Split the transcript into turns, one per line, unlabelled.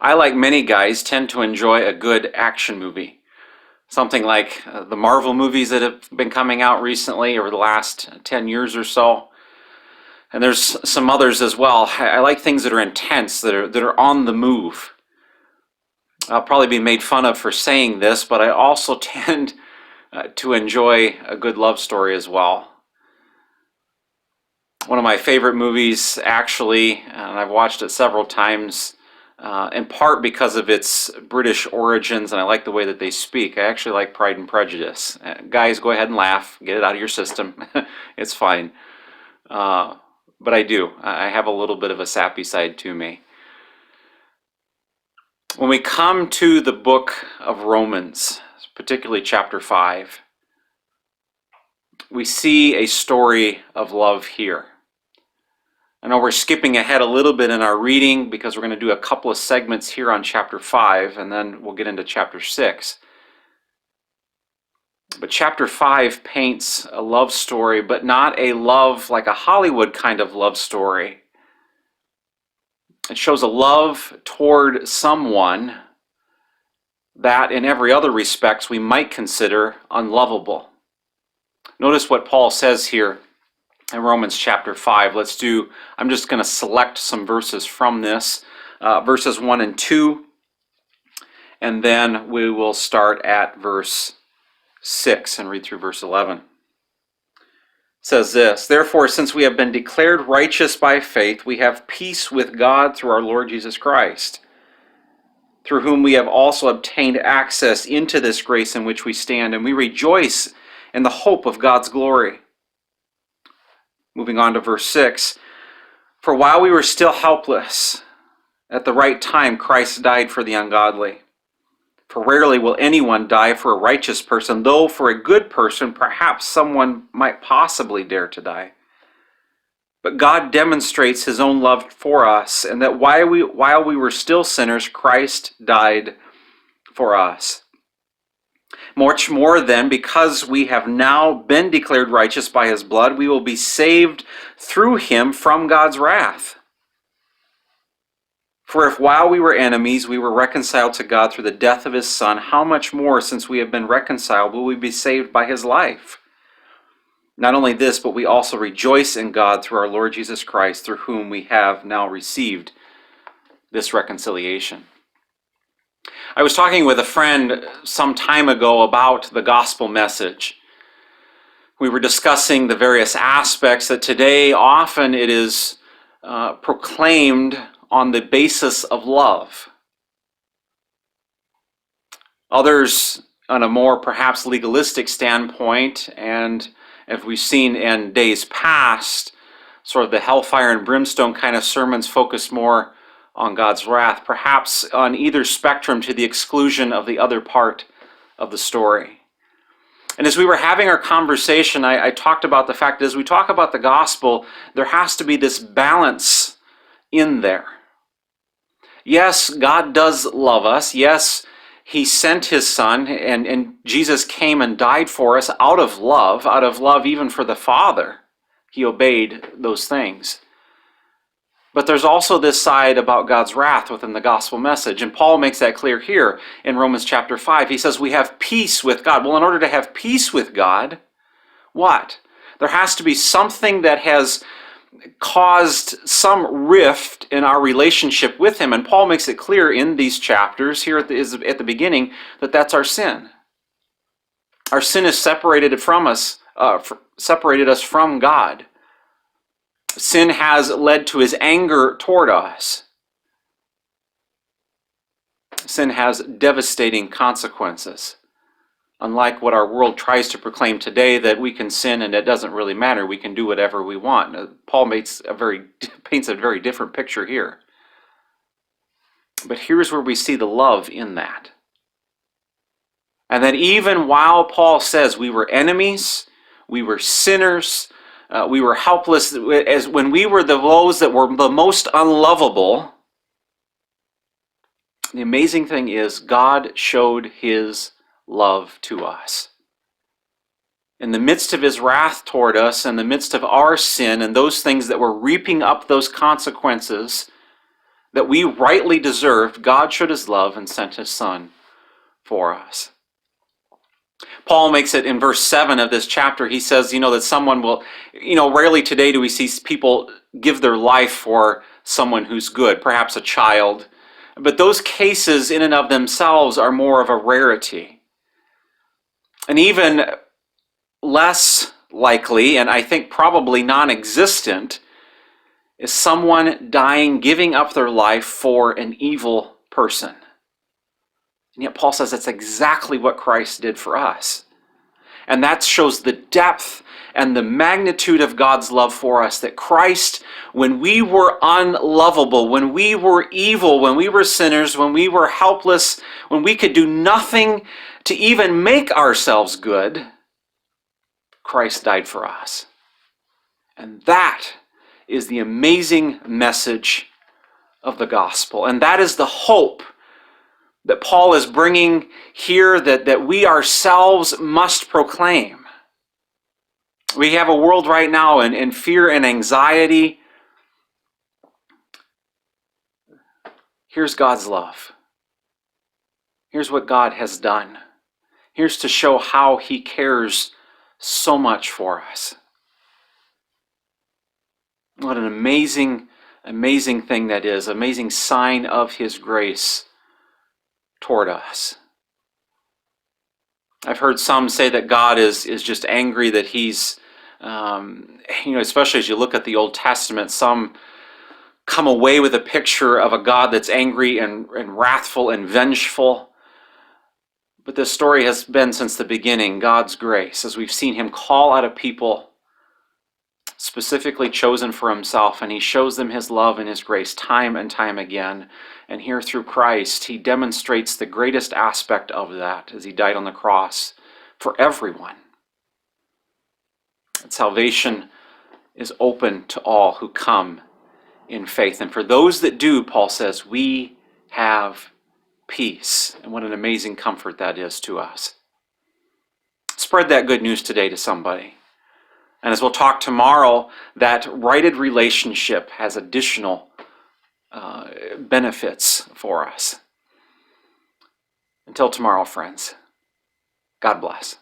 I, like many guys, tend to enjoy a good action movie. Something like the Marvel movies that have been coming out recently over the last 10 years or so. And there's some others as well. I like things that are intense, that are on the move. I'll probably be made fun of for saying this, but I also tend to enjoy a good love story as well. One of my favorite movies, actually, and I've watched it several times, in part because of its British origins, and I like the way that they speak. I actually like Pride and Prejudice. Guys, go ahead and laugh. Get it out of your system. It's fine. But I do. I have a little bit of a sappy side to me. When we come to the book of Romans, particularly chapter 5, we see a story of love here. I know we're skipping ahead a little bit in our reading because we're going to do a couple of segments here on chapter 5, and then we'll get into chapter 6. But chapter 5 paints a love story, but not a love like a Hollywood kind of love story. It shows a love toward someone that in every other respects we might consider unlovable. Notice what Paul says here in Romans chapter 5. I'm just going to select some verses from this, verses 1 and 2, and then we will start at verse 6 and read through verse 11. It says this: "Therefore, since we have been declared righteous by faith, we have peace with God through our Lord Jesus Christ, through whom we have also obtained access into this grace in which we stand, and we rejoice in the hope of God's glory." Moving on to verse 6, "For while we were still helpless, at the right time Christ died for the ungodly. For rarely will anyone die for a righteous person, though for a good person perhaps someone might possibly dare to die. But God demonstrates his own love for us, and that while we were still sinners, Christ died for us. Much more then, because we have now been declared righteous by his blood, we will be saved through him from God's wrath. For if while we were enemies, we were reconciled to God through the death of his Son, how much more, since we have been reconciled, will we be saved by his life? Not only this, but we also rejoice in God through our Lord Jesus Christ, through whom we have now received this reconciliation." I was talking with a friend some time ago about the gospel message. We were discussing the various aspects that today often it is proclaimed on the basis of love. Others on a more perhaps legalistic standpoint, and as we've seen in days past, sort of the hellfire and brimstone kind of sermons focused more on God's wrath, perhaps on either spectrum to the exclusion of the other part of the story. And as we were having our conversation, I talked about the fact that as we talk about the gospel, there has to be this balance in there. Yes, God does love us. Yes, he sent his Son, and Jesus came and died for us out of love even for the Father. He obeyed those things. But there's also this side about God's wrath within the gospel message. And Paul makes that clear here in Romans chapter 5. He says we have peace with God. Well, in order to have peace with God, what? There has to be something that has caused some rift in our relationship with him. And Paul makes it clear in these chapters here at the beginning that that's our sin. Our sin has separated us from God. Sin has led to his anger toward us. Sin has devastating consequences. Unlike what our world tries to proclaim today, that we can sin and it doesn't really matter, we can do whatever we want. Paul paints a very different picture here. But here's where we see the love in that. And that even while Paul says we were enemies, we were sinners, we were helpless, as when we were those that were the most unlovable, the amazing thing is God showed his love to us. In the midst of his wrath toward us, in the midst of our sin and those things that were reaping up those consequences, that we rightly deserved, God showed his love and sent his Son for us. Paul makes it in verse 7 of this chapter. He says, that someone will, rarely today do we see people give their life for someone who's good, perhaps a child. But those cases in and of themselves are more of a rarity. And even less likely, and I think probably non-existent, is someone dying, giving up their life for an evil person. And yet Paul says that's exactly what Christ did for us. And that shows the depth and the magnitude of God's love for us, that Christ, when we were unlovable, when we were evil, when we were sinners, when we were helpless, when we could do nothing to even make ourselves good, Christ died for us. And that is the amazing message of the gospel. And that is the hope that Paul is bringing here, that we ourselves must proclaim. We have a world right now in fear and anxiety. Here's God's love. Here's what God has done. Here's to show how he cares so much for us. What an amazing, amazing thing that is, amazing sign of his grace toward us. I've heard some say that God is just angry, that he's, especially as you look at the Old Testament, some come away with a picture of a God that's angry and wrathful and vengeful. But this story has been since the beginning God's grace, as we've seen him call out a people specifically chosen for himself, and he shows them his love and his grace time and time again. And here through Christ, he demonstrates the greatest aspect of that as he died on the cross for everyone. And salvation is open to all who come in faith. And for those that do, Paul says, we have peace. And what an amazing comfort that is to us. Spread that good news today to somebody. And as we'll talk tomorrow, that righted relationship has additional benefits for us. Until tomorrow, friends, God bless.